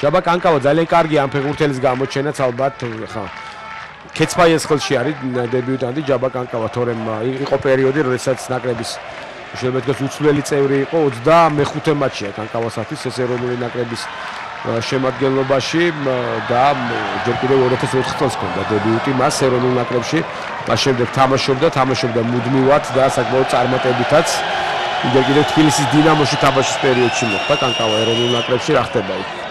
ჯაბა კანკავა ძალიან კარგი ამ ფეხბურთელის გამოჩენაც ალბათ ხა კეცფაიეს ხელში არის დებიუტანტი ჯაბა კანკავა თორემ იყო პერიოდი როდესაც ნაკრების შეიძლება ითქვას უცვლელი წევრი იყო 25 მატჩია კანკავასათვის ეს ეროვნული ნაკრების შემადგენლობაში და ჯერ კიდევ 2004 წელს ჰქონდა დებიუტი მას ეროვნულ ნაკრებში მას შემდეგ თამაშობდა მუდმივად და საკმაოდ წარმატებითაც ჯერ კიდევ თბილისის დინამოში თამაშის პერიოდში მოხდა კანკავა ეროვნულ ნაკრებში რა ხდება იქ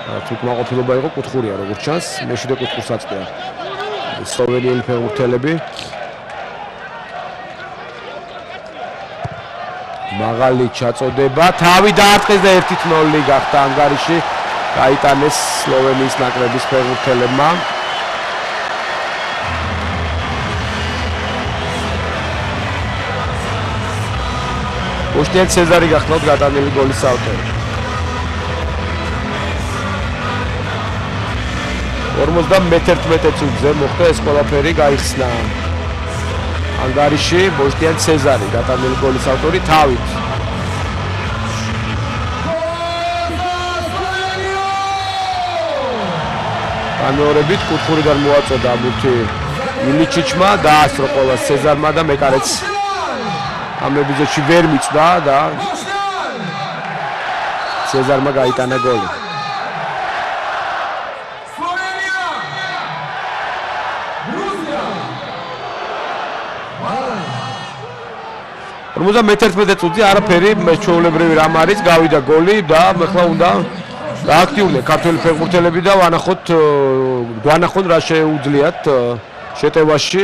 თუ კმაყოფილება იყო კუთხურია როგორც ჩანს მეშვიდე კუთხურს აწყვია სლოვენიელი ფეხბურთელები მაღალი ჩაწოდება თავი დაარტყეს და 1-0 გახდა ანგარიში გაიტანეს სლოვენიის ნაკრების ფეხბურთელებმა უშტიან ცეზარი გახდათ გატანილი გოლის ავტორი 51 წუთზე მოხდა ეს ყველაფერი გაიხსნა ანგარიში ბოშტიან ცეზარი გატანილი გოლის ავტორი თავით განმეორებით კუთხურიდან მოაწოდა ბურთი ილიჩიჩმა დაასწრო ყოლას ცეზარმა და მეკარეც ამ ეპიზოდში ვერ მიწდა და ცეზარმა გაიტანა გოლი 51 წუთი არაფერი მეჩვეულებრივი რამ არის გავიდა გოლი და ახლა უნდა გააქტიურდნენ ქართველი ფეხბურთელები და ვანახოთ რა შეუძლიათ შეტევაში